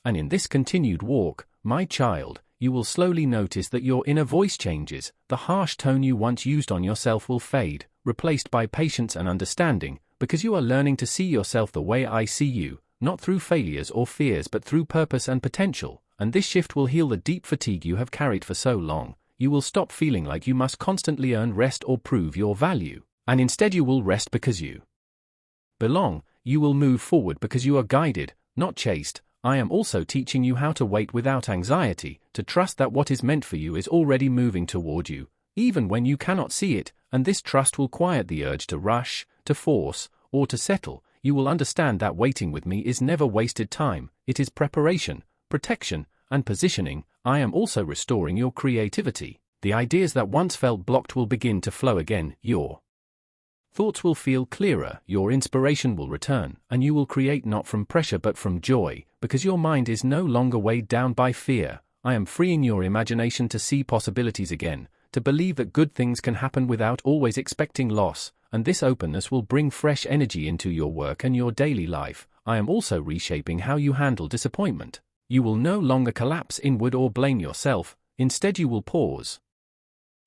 And in this continued walk, my child, you will slowly notice that your inner voice changes. The harsh tone you once used on yourself will fade, replaced by patience and understanding, because you are learning to see yourself the way I see you, not through failures or fears but through purpose and potential. And this shift will heal the deep fatigue you have carried for so long. You will stop feeling like you must constantly earn rest or prove your value, and instead you will rest because you belong. You will move forward because you are guided, not chased. I am also teaching you how to wait without anxiety, to trust that what is meant for you is already moving toward you, even when you cannot see it, and this trust will quiet the urge to rush, to force, or to settle. You will understand that waiting with me is never wasted time. It is preparation, protection, and positioning. I am also restoring your creativity. The ideas that once felt blocked will begin to flow again. Your thoughts will feel clearer, your inspiration will return, and you will create not from pressure but from joy, because your mind is no longer weighed down by fear. I am freeing your imagination to see possibilities again, to believe that good things can happen without always expecting loss, and this openness will bring fresh energy into your work and your daily life. I am also reshaping how you handle disappointment. You will no longer collapse inward or blame yourself. Instead, you will pause,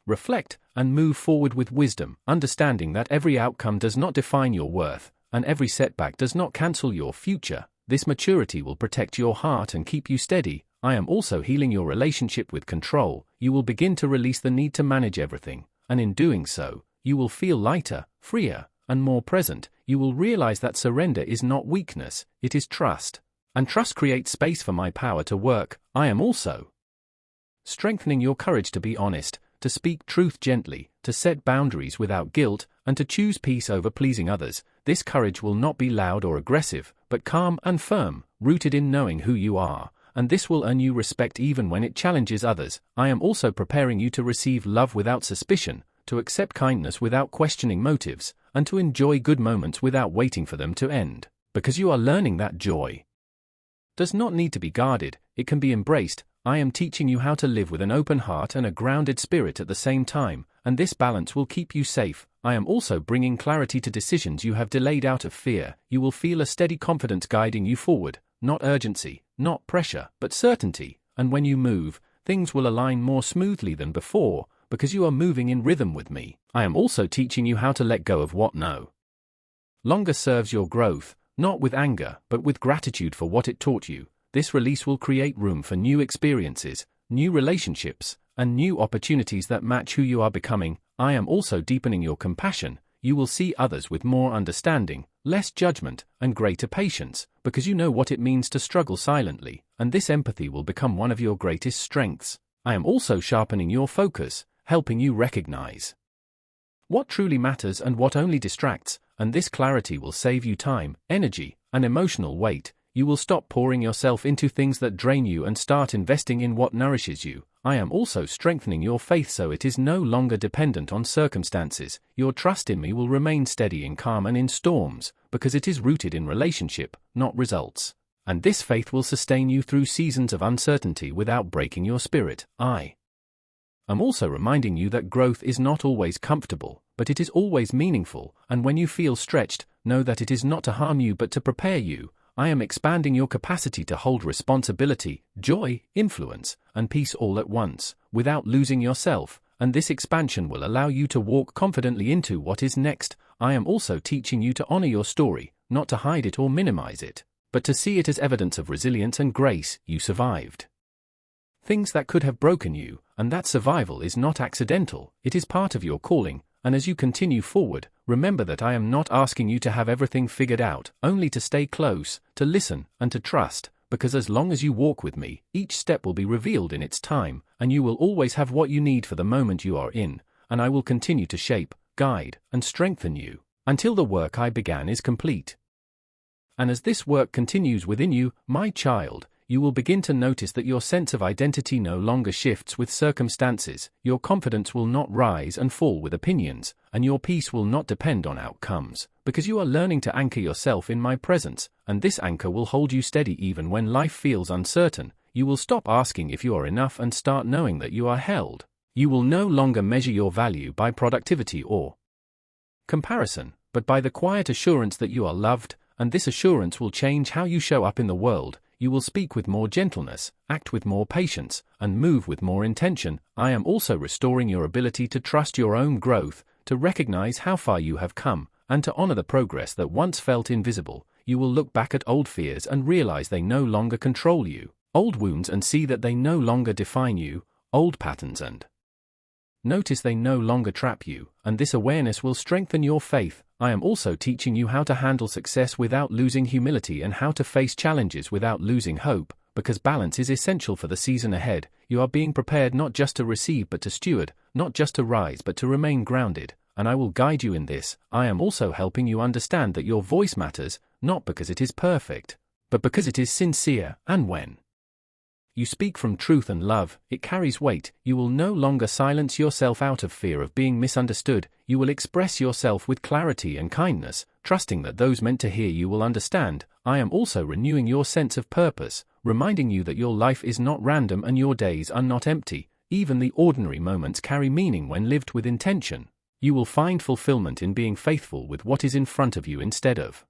reflect, and move forward with wisdom, understanding that every outcome does not define your worth, and every setback does not cancel your future. This maturity will protect your heart and keep you steady. I am also healing your relationship with control. You will begin to release the need to manage everything, and in doing so, you will feel lighter, freer, and more present. You will realize that surrender is not weakness, it is trust. And trust creates space for my power to work. I am also strengthening your courage to be honest, to speak truth gently, to set boundaries without guilt, and to choose peace over pleasing others. This courage will not be loud or aggressive, but calm and firm, rooted in knowing who you are, and this will earn you respect even when it challenges others. I am also preparing you to receive love without suspicion, to accept kindness without questioning motives, and to enjoy good moments without waiting for them to end, because you are learning that joy does not need to be guarded, it can be embraced. I am teaching you how to live with an open heart and a grounded spirit at the same time, and this balance will keep you safe. I am also bringing clarity to decisions you have delayed out of fear. You will feel a steady confidence guiding you forward, not urgency, not pressure, but certainty, and when you move, things will align more smoothly than before, because you are moving in rhythm with me. I am also teaching you how to let go of what no longer serves your growth, not with anger, but with gratitude for what it taught you. This release will create room for new experiences, new relationships, and new opportunities that match who you are becoming. I am also deepening your compassion. You will see others with more understanding, less judgment, and greater patience, because you know what it means to struggle silently, and this empathy will become one of your greatest strengths. I am also sharpening your focus, helping you recognize what truly matters and what only distracts, and this clarity will save you time, energy, and emotional weight. You will stop pouring yourself into things that drain you and start investing in what nourishes you. I am also strengthening your faith so it is no longer dependent on circumstances. Your trust in me will remain steady in calm and in storms, because it is rooted in relationship, not results. And this faith will sustain you through seasons of uncertainty without breaking your spirit. I am also reminding you that growth is not always comfortable, but it is always meaningful, and when you feel stretched, know that it is not to harm you but to prepare you. I am expanding your capacity to hold responsibility, joy, influence, and peace all at once, without losing yourself, and this expansion will allow you to walk confidently into what is next. I am also teaching you to honor your story, not to hide it or minimize it, but to see it as evidence of resilience and grace. You survived things that could have broken you, and that survival is not accidental, it is part of your calling. And as you continue forward, remember that I am not asking you to have everything figured out, only to stay close, to listen, and to trust, because as long as you walk with me, each step will be revealed in its time, and you will always have what you need for the moment you are in, and I will continue to shape, guide, and strengthen you, until the work I began is complete. And as this work continues within you, my child, you will begin to notice that your sense of identity no longer shifts with circumstances, your confidence will not rise and fall with opinions, and your peace will not depend on outcomes, because you are learning to anchor yourself in my presence, and this anchor will hold you steady even when life feels uncertain. You will stop asking if you are enough and start knowing that you are held. You will no longer measure your value by productivity or comparison, but by the quiet assurance that you are loved, and this assurance will change how you show up in the world. you will speak with more gentleness, act with more patience, and move with more intention. I am also restoring your ability to trust your own growth, to recognize how far you have come, and to honor the progress that once felt invisible. You will look back at old fears and realize they no longer control you, old wounds and see that they no longer define you, old patterns and notice they no longer trap you, and this awareness will strengthen your faith. I am also teaching you how to handle success without losing humility and how to face challenges without losing hope, because balance is essential for the season ahead. You are being prepared not just to receive but to steward, not just to rise but to remain grounded, and I will guide you in this. I am also helping you understand that your voice matters, not because it is perfect, but because it is sincere, and when you speak from truth and love, it carries weight. You will no longer silence yourself out of fear of being misunderstood. You will express yourself with clarity and kindness, trusting that those meant to hear you will understand. I am also renewing your sense of purpose, reminding you that your life is not random and your days are not empty. Even the ordinary moments carry meaning when lived with intention. You will find fulfillment in being faithful with what is in front of you instead of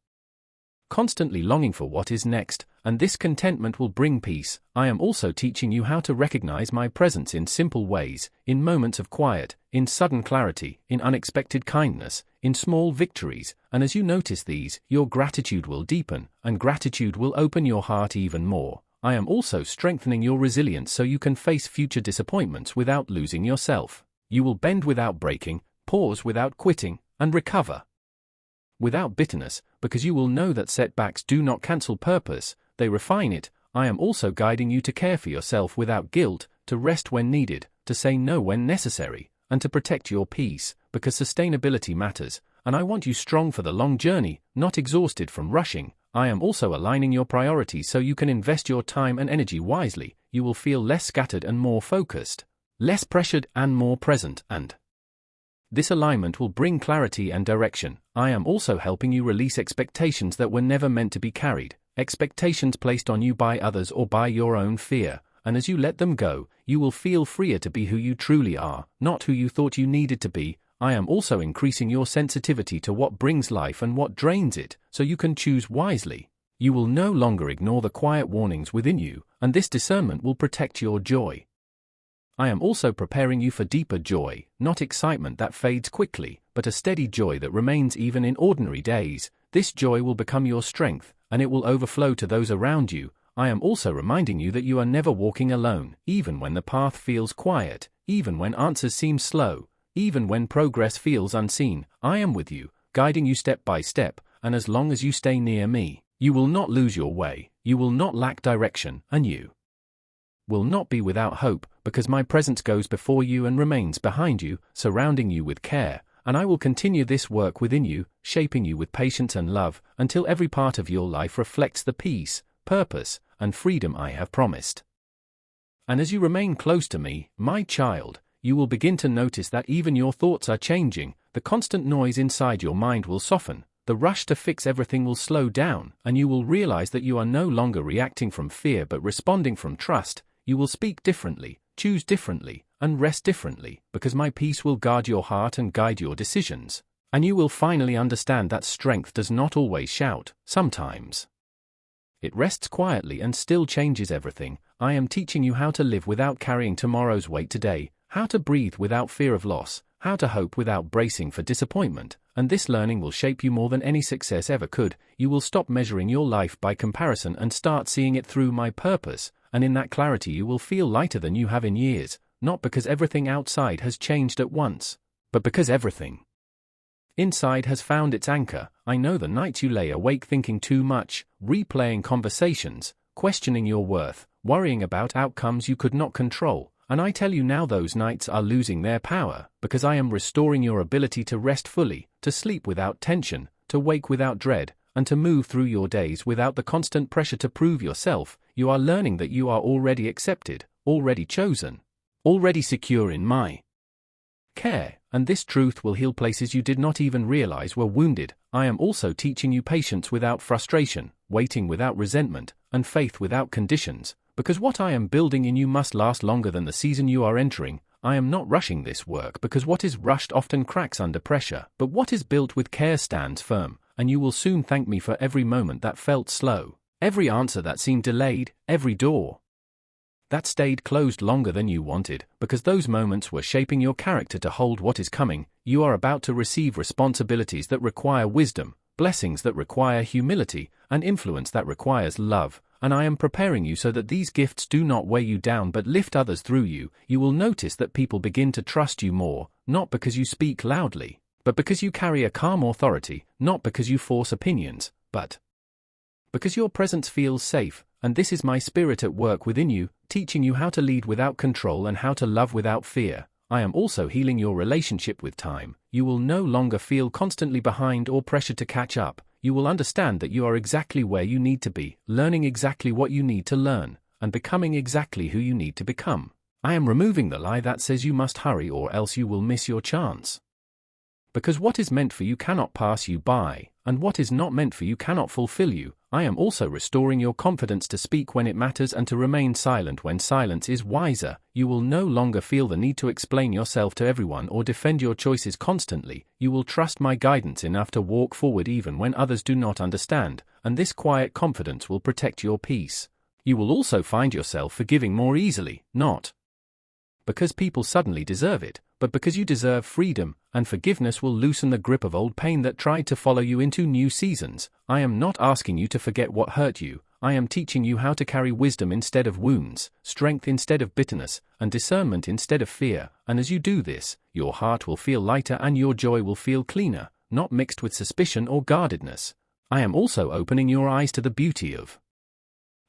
constantly longing for what is next, and this contentment will bring peace. I am also teaching you how to recognize my presence in simple ways, in moments of quiet, in sudden clarity, in unexpected kindness, in small victories, and as you notice these, your gratitude will deepen, and gratitude will open your heart even more. I am also strengthening your resilience so you can face future disappointments without losing yourself. You will bend without breaking, pause without quitting, and recover without bitterness, because you will know that setbacks do not cancel purpose, they refine it. I am also guiding you to care for yourself without guilt, to rest when needed, to say no when necessary, and to protect your peace, because sustainability matters, and I want you strong for the long journey, not exhausted from rushing. I am also aligning your priorities so you can invest your time and energy wisely. You will feel less scattered and more focused, less pressured and more present, and this alignment will bring clarity and direction. I am also helping you release expectations that were never meant to be carried, expectations placed on you by others or by your own fear, and as you let them go, you will feel freer to be who you truly are, not who you thought you needed to be. I am also increasing your sensitivity to what brings life and what drains it, so you can choose wisely. You will no longer ignore the quiet warnings within you, and this discernment will protect your joy. I am also preparing you for deeper joy, not excitement that fades quickly, but a steady joy that remains even in ordinary days. This joy will become your strength, and it will overflow to those around you. I am also reminding you that you are never walking alone, even when the path feels quiet, even when answers seem slow, even when progress feels unseen. I am with you, guiding you step by step, and as long as you stay near me, you will not lose your way, you will not lack direction, and you will not be without hope, because my presence goes before you and remains behind you, surrounding you with care, and I will continue this work within you, shaping you with patience and love, until every part of your life reflects the peace, purpose, and freedom I have promised. And as you remain close to me, my child, you will begin to notice that even your thoughts are changing. The constant noise inside your mind will soften, the rush to fix everything will slow down, and you will realize that you are no longer reacting from fear but responding from trust. You will speak differently, choose differently, and rest differently, because my peace will guard your heart and guide your decisions. And you will finally understand that strength does not always shout. Sometimes it rests quietly and still changes everything. I am teaching you how to live without carrying tomorrow's weight today, how to breathe without fear of loss, how to hope without bracing for disappointment, and this learning will shape you more than any success ever could. You will stop measuring your life by comparison and start seeing it through my purpose, and in that clarity you will feel lighter than you have in years, not because everything outside has changed at once, but because everything inside has found its anchor. I know the nights you lay awake thinking too much, replaying conversations, questioning your worth, worrying about outcomes you could not control, and I tell you now those nights are losing their power, because I am restoring your ability to rest fully, to sleep without tension, to wake without dread, and to move through your days without the constant pressure to prove yourself. You are learning that you are already accepted, already chosen, already secure in my care, and this truth will heal places you did not even realize were wounded. I am also teaching you patience without frustration, waiting without resentment, and faith without conditions, because what I am building in you must last longer than the season you are entering. I am not rushing this work because what is rushed often cracks under pressure, but what is built with care stands firm, and you will soon thank me for every moment that felt slow, Every answer that seemed delayed, every door that stayed closed longer than you wanted, because those moments were shaping your character to hold what is coming. You are about to receive responsibilities that require wisdom, blessings that require humility, and influence that requires love, and I am preparing you so that these gifts do not weigh you down but lift others through you. You will notice that people begin to trust you more, not because you speak loudly, but because you carry a calm authority, not because you force opinions, but because your presence feels safe. And this is my spirit at work within you, teaching you how to lead without control and how to love without fear. I am also healing your relationship with time. You will no longer feel constantly behind or pressured to catch up. You will understand that you are exactly where you need to be, learning exactly what you need to learn, and becoming exactly who you need to become. I am removing the lie that says you must hurry or else you will miss your chance. Because what is meant for you cannot pass you by, and what is not meant for you cannot fulfill you. I am also restoring your confidence to speak when it matters and to remain silent when silence is wiser. You will no longer feel the need to explain yourself to everyone or defend your choices constantly. You will trust my guidance enough to walk forward even when others do not understand, and this quiet confidence will protect your peace. You will also find yourself forgiving more easily, not because people suddenly deserve it, but because you deserve freedom, and forgiveness will loosen the grip of old pain that tried to follow you into new seasons. I am not asking you to forget what hurt you. I am teaching you how to carry wisdom instead of wounds, strength instead of bitterness, and discernment instead of fear. And as you do this, your heart will feel lighter and your joy will feel cleaner, not mixed with suspicion or guardedness. I am also opening your eyes to the beauty of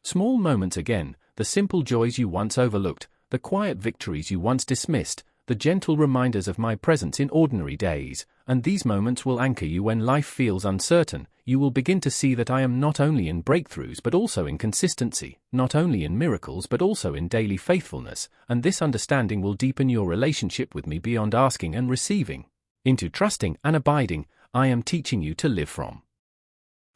small moments again, the simple joys you once overlooked, the quiet victories you once dismissed, the gentle reminders of my presence in ordinary days, and these moments will anchor you when life feels uncertain. You will begin to see that I am not only in breakthroughs but also in consistency, not only in miracles but also in daily faithfulness, and this understanding will deepen your relationship with me beyond asking and receiving, into trusting and abiding. I am teaching you to live from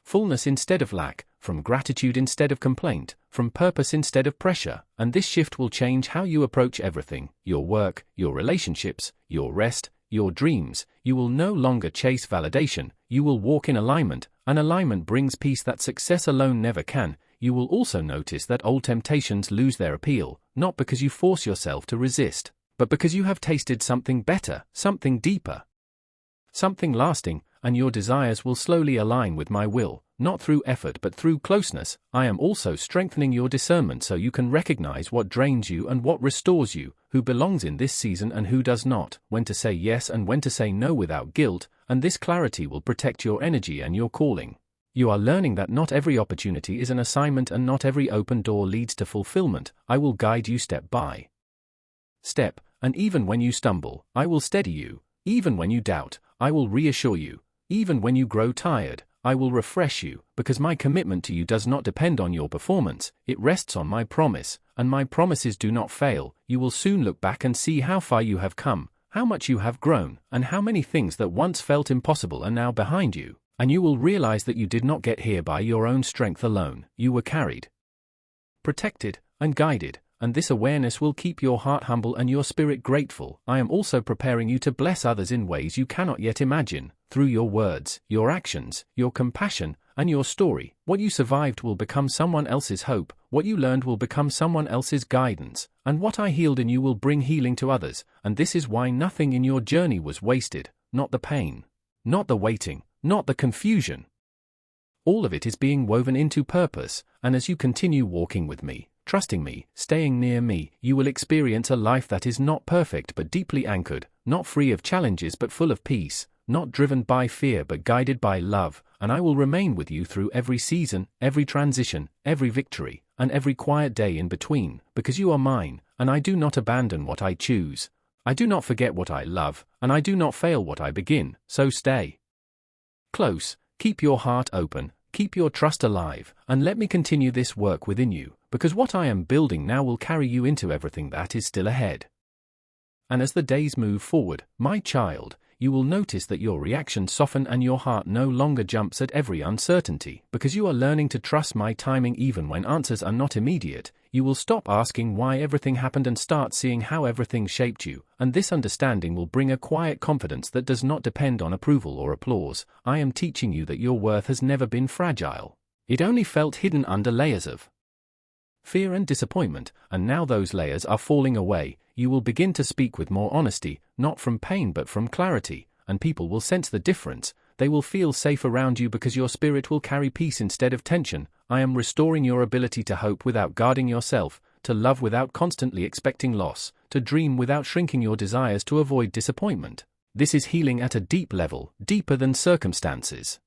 fullness instead of lack, from gratitude instead of complaint, from purpose instead of pressure, and this shift will change how you approach everything, your work, your relationships, your rest, your dreams. You will no longer chase validation, you will walk in alignment, and alignment brings peace that success alone never can. You will also notice that old temptations lose their appeal, not because you force yourself to resist, but because you have tasted something better, something deeper, something lasting, and your desires will slowly align with my will, not through effort but through closeness. I am also strengthening your discernment so you can recognize what drains you and what restores you, who belongs in this season and who does not, when to say yes and when to say no without guilt, and this clarity will protect your energy and your calling. You are learning that not every opportunity is an assignment and not every open door leads to fulfillment. I will guide you step by step, and even when you stumble, I will steady you. Even when you doubt, I will reassure you. Even when you grow tired, I will refresh you, because my commitment to you does not depend on your performance, it rests on my promise, and my promises do not fail. You will soon look back and see how far you have come, how much you have grown, and how many things that once felt impossible are now behind you, and you will realize that you did not get here by your own strength alone. You were carried, protected, and guided, and this awareness will keep your heart humble and your spirit grateful. I am also preparing you to bless others in ways you cannot yet imagine. Through your words, your actions, your compassion, and your story, what you survived will become someone else's hope, what you learned will become someone else's guidance, and what I healed in you will bring healing to others. And this is why nothing in your journey was wasted, not the pain, not the waiting, not the confusion. All of it is being woven into purpose, and as you continue walking with me, trusting me, staying near me, you will experience a life that is not perfect but deeply anchored, not free of challenges but full of peace, not driven by fear but guided by love, and I will remain with you through every season, every transition, every victory, and every quiet day in between, because you are mine, and I do not abandon what I choose. I do not forget what I love, and I do not fail what I begin. So stay close, keep your heart open, keep your trust alive, and let me continue this work within you, because what I am building now will carry you into everything that is still ahead. And as the days move forward, my child, you will notice that your reactions soften and your heart no longer jumps at every uncertainty, because you are learning to trust my timing even when answers are not immediate. You will stop asking why everything happened and start seeing how everything shaped you, and this understanding will bring a quiet confidence that does not depend on approval or applause. I am teaching you that your worth has never been fragile. It only felt hidden under layers of fear and disappointment, and now those layers are falling away. You will begin to speak with more honesty, not from pain but from clarity, and people will sense the difference. They will feel safe around you because your spirit will carry peace instead of tension. I am restoring your ability to hope without guarding yourself, to love without constantly expecting loss, to dream without shrinking your desires to avoid disappointment. This is healing at a deep level, deeper than circumstances,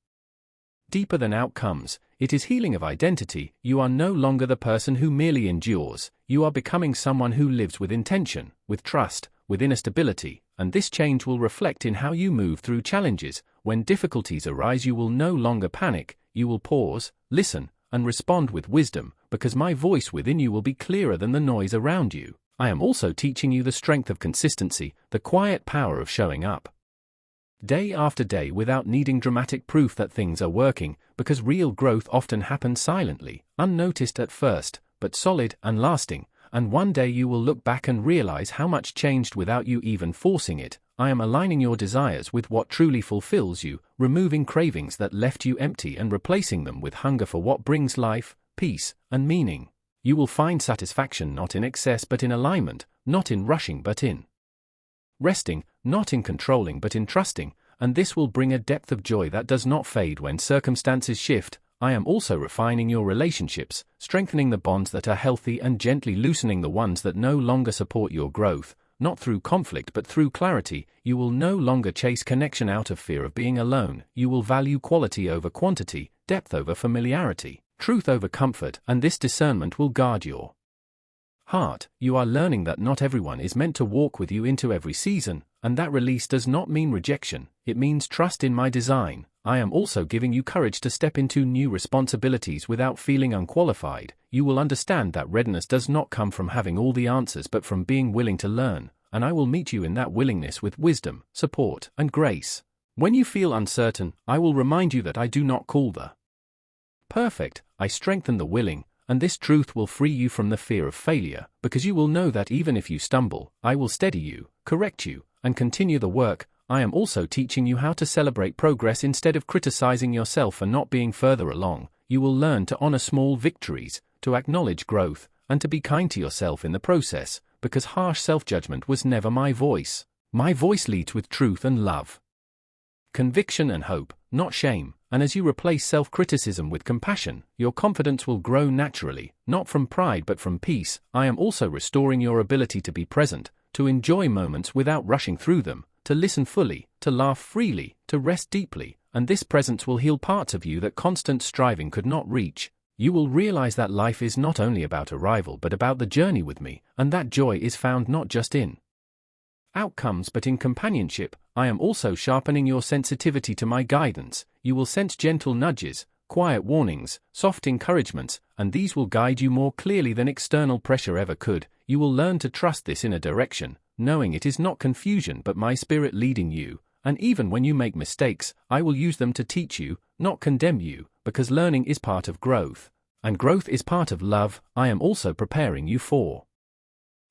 deeper than outcomes. It is healing of identity. You are no longer the person who merely endures. You are becoming someone who lives with intention, with trust, with inner stability, and this change will reflect in how you move through challenges. When difficulties arise, you will no longer panic. You will pause, listen, and respond with wisdom, because my voice within you will be clearer than the noise around you. I am also teaching you the strength of consistency, the quiet power of showing up day after day without needing dramatic proof that things are working, because real growth often happens silently, unnoticed at first, but solid and lasting, and one day you will look back and realize how much changed without you even forcing it. I am aligning your desires with what truly fulfills you, removing cravings that left you empty and replacing them with hunger for what brings life, peace, and meaning. You will find satisfaction not in excess but in alignment, not in rushing but in resting, not in controlling but in trusting, and this will bring a depth of joy that does not fade when circumstances shift. I am also refining your relationships, strengthening the bonds that are healthy and gently loosening the ones that no longer support your growth, not through conflict but through clarity. You will no longer chase connection out of fear of being alone. You will value quality over quantity, depth over familiarity, truth over comfort, and this discernment will guard your heart. You are learning that not everyone is meant to walk with you into every season, and that release does not mean rejection, it means trust in my design. I am also giving you courage to step into new responsibilities without feeling unqualified. You will understand that readiness does not come from having all the answers but from being willing to learn, and I will meet you in that willingness with wisdom, support, and grace. When you feel uncertain, I will remind you that I do not call the perfect, I strengthen the willing, and this truth will free you from the fear of failure, because you will know that even if you stumble, I will steady you, correct you, and continue the work. I am also teaching you how to celebrate progress instead of criticizing yourself for not being further along. You will learn to honor small victories, to acknowledge growth, and to be kind to yourself in the process, because harsh self-judgment was never my voice. My voice leads with truth and love, conviction and hope, not shame, and as you replace self-criticism with compassion, your confidence will grow naturally, not from pride but from peace. I am also restoring your ability to be present, to enjoy moments without rushing through them, to listen fully, to laugh freely, to rest deeply, and this presence will heal parts of you that constant striving could not reach. You will realize that life is not only about arrival but about the journey with me, and that joy is found not just in outcomes but in companionship. I am also sharpening your sensitivity to my guidance. You will sense gentle nudges, quiet warnings, soft encouragements, and these will guide you more clearly than external pressure ever could. You will learn to trust this inner direction, knowing it is not confusion but my spirit leading you, and even when you make mistakes, I will use them to teach you, not condemn you, because learning is part of growth, and growth is part of love. I am also preparing you for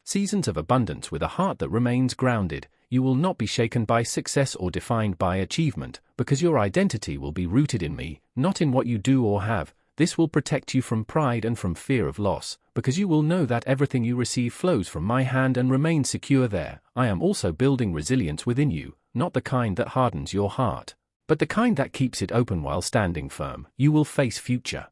seasons of abundance with a heart that remains grounded. You will not be shaken by success or defined by achievement, because your identity will be rooted in me, not in what you do or have. This will protect you from pride and from fear of loss, because you will know that everything you receive flows from my hand and remains secure there. I am also building resilience within you, not the kind that hardens your heart, but the kind that keeps it open while standing firm. You will face future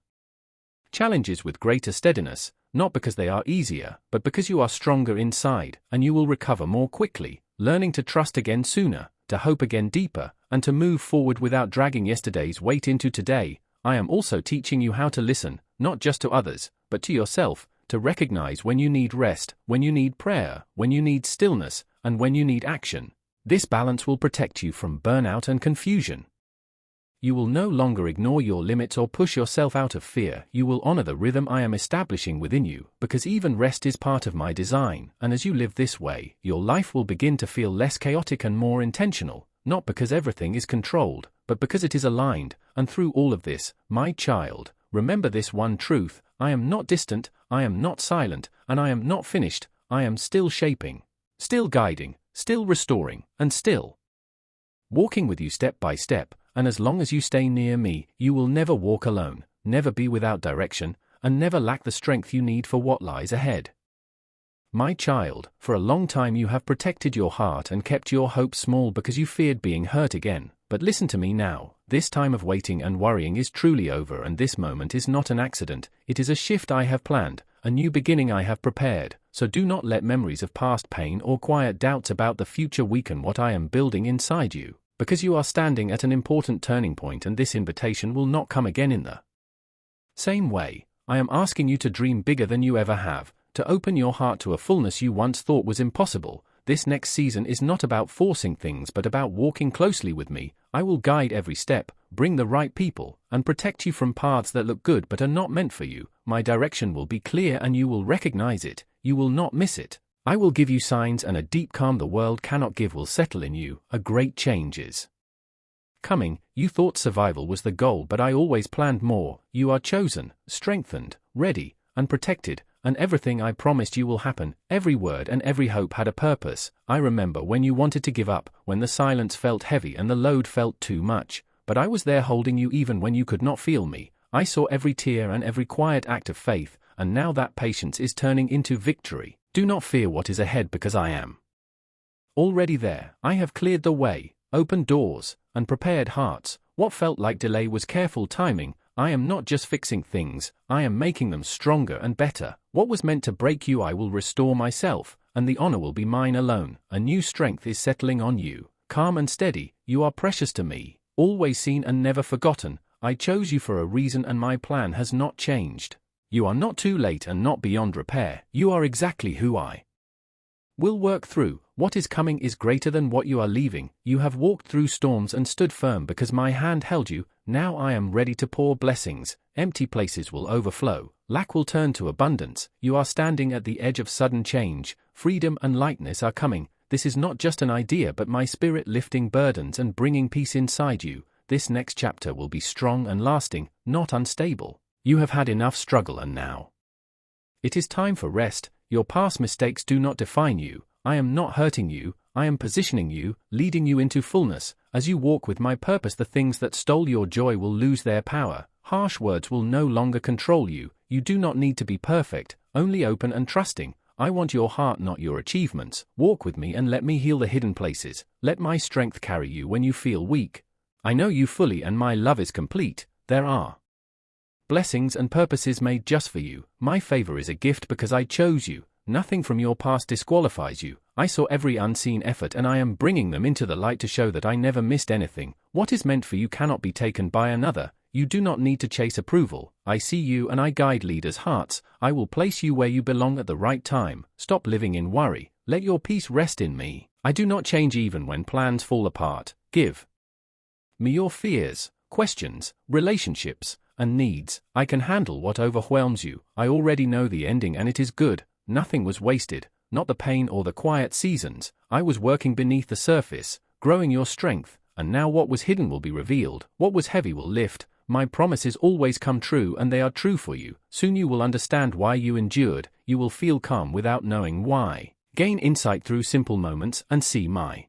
challenges with greater steadiness, not because they are easier, but because you are stronger inside, and you will recover more quickly, learning to trust again sooner, to hope again deeper, and to move forward without dragging yesterday's weight into today. I am also teaching you how to listen, not just to others, but to yourself, to recognize when you need rest, when you need prayer, when you need stillness, and when you need action. This balance will protect you from burnout and confusion. You will no longer ignore your limits or push yourself out of fear. You will honor the rhythm I am establishing within you, because even rest is part of my design, and as you live this way, your life will begin to feel less chaotic and more intentional, not because everything is controlled, but because it is aligned. And through all of this, my child, remember this one truth: I am not distant, I am not silent, and I am not finished. I am still shaping, still guiding, still restoring, and still walking with you step by step. And as long as you stay near me, you will never walk alone. never be without direction, and never lack the strength you need for what lies ahead. My child, for a long time you have protected your heart and kept your hopes small because you feared being hurt again. But listen to me now, this time of waiting and worrying is truly over, and this moment is not an accident, it is a shift I have planned, a new beginning I have prepared, so do not let memories of past pain or quiet doubts about the future weaken what I am building inside you, because you are standing at an important turning point, and this invitation will not come again in the same way. I am asking you to dream bigger than you ever have, to open your heart to a fullness you once thought was impossible. This next season is not about forcing things but about walking closely with me. I will guide every step, bring the right people, and protect you from paths that look good but are not meant for you. My direction will be clear and you will recognize it, you will not miss it. I will give you signs, and a deep calm the world cannot give will settle in you. A great change is coming. You thought survival was the goal, but I always planned more. You are chosen, strengthened, ready, and protected, and everything I promised you will happen. Every word and every hope had a purpose. I remember when you wanted to give up, when the silence felt heavy and the load felt too much, but I was there holding you even when you could not feel me. I saw every tear and every quiet act of faith, and now that patience is turning into victory. Do not fear what is ahead, because I am already there. I have cleared the way, opened doors, and prepared hearts. What felt like delay was careful timing. I am not just fixing things, I am making them stronger and better. What was meant to break you I will restore myself, and the honor will be mine alone. A new strength is settling on you, calm and steady. You are precious to me, always seen and never forgotten. I chose you for a reason, and my plan has not changed. You are not too late and not beyond repair. You are exactly who I will work through. What is coming is greater than what you are leaving. You have walked through storms and stood firm because my hand held you. Now I am ready to pour blessings. Empty places will overflow. Lack will turn to abundance. You are standing at the edge of sudden change. Freedom and lightness are coming. This is not just an idea but my spirit lifting burdens and bringing peace inside you. This next chapter will be strong and lasting, not unstable. You have had enough struggle, and now it is time for rest. Your past mistakes do not define you. I am not hurting you, I am positioning you, leading you into fullness. As you walk with my purpose, the things that stole your joy will lose their power. Harsh words will no longer control you. You do not need to be perfect, only open and trusting. I want your heart, not your achievements. Walk with me and let me heal the hidden places. Let my strength carry you when you feel weak. I know you fully and my love is complete. There are blessings and purposes made just for you. My favor is a gift because I chose you. Nothing from your past disqualifies you. I saw every unseen effort and I am bringing them into the light to show that I never missed anything. What is meant for you cannot be taken by another. You do not need to chase approval. I see you and I guide leaders' hearts. I will place you where you belong at the right time. Stop living in worry. Let your peace rest in me. I do not change even when plans fall apart. Give me your fears, questions, relationships, and needs. I can handle what overwhelms you. I already know the ending and it is good. Nothing was wasted, not the pain or the quiet seasons. I was working beneath the surface, growing your strength, and now what was hidden will be revealed. What was heavy will lift. My promises always come true, and they are true for you. Soon you will understand why you endured. You will feel calm without knowing why. Gain insight through simple moments and see my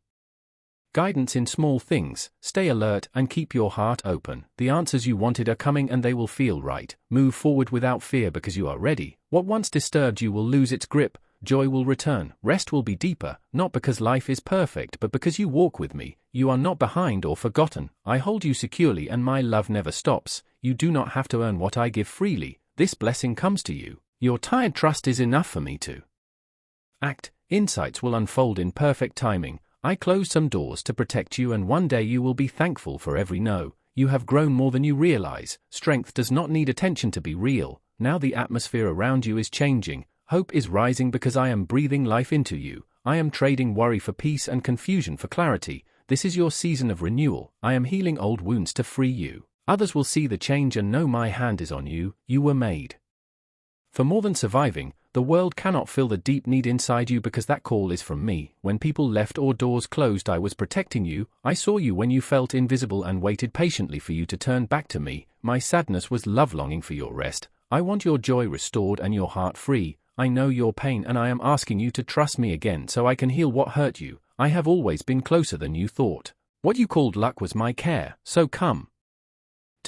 guidance in small things. Stay alert and keep your heart open. The answers you wanted are coming and they will feel right. Move forward without fear because you are ready. What once disturbed you will lose its grip. Joy will return. Rest will be deeper, not because life is perfect but because you walk with me. You are not behind or forgotten. I hold you securely and my love never stops. You do not have to earn what I give freely. This blessing comes to you. Your tired trust is enough for me to act. Insights will unfold in perfect timing. I closed some doors to protect you, and one day you will be thankful for every no. You have grown more than you realize. Strength does not need attention to be real. Now the atmosphere around you is changing. Hope is rising because I am breathing life into you. I am trading worry for peace and confusion for clarity. This is your season of renewal. I am healing old wounds to free you. Others will see the change and know my hand is on you. You were made for more than surviving. The world cannot fill the deep need inside you because that call is from me. When people left or doors closed, I was protecting you. I saw you when you felt invisible and waited patiently for you to turn back to me. My sadness was love longing for your rest. I want your joy restored and your heart free. I know your pain and I am asking you to trust me again so I can heal what hurt you. I have always been closer than you thought. What you called luck was my care, so come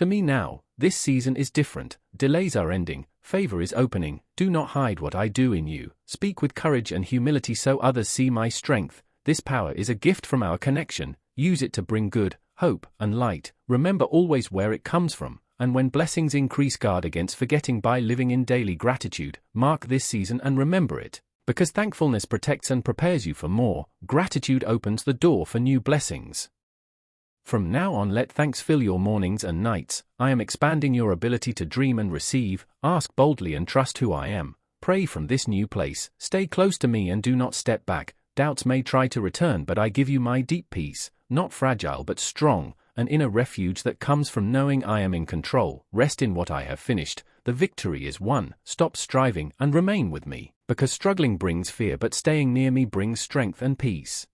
To me now, this season is different. Delays are ending, favor is opening. Do not hide what I do in you. Speak with courage and humility so others see my strength. This power is a gift from our connection. Use it to bring good, hope, and light. Remember always where it comes from. And when blessings increase, guard against forgetting by living in daily gratitude. Mark this season and remember it. Because thankfulness protects and prepares you for more, gratitude opens the door for new blessings. From now on, let thanks fill your mornings and nights. I am expanding your ability to dream and receive. Ask boldly and trust who I am. Pray from this new place. Stay close to me and do not step back. Doubts may try to return, but I give you my deep peace, not fragile but strong, an inner refuge that comes from knowing I am in control. Rest in what I have finished. The victory is won. Stop striving and remain with me, because struggling brings fear, but staying near me brings strength and peace.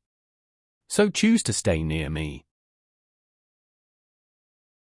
So choose to stay near me.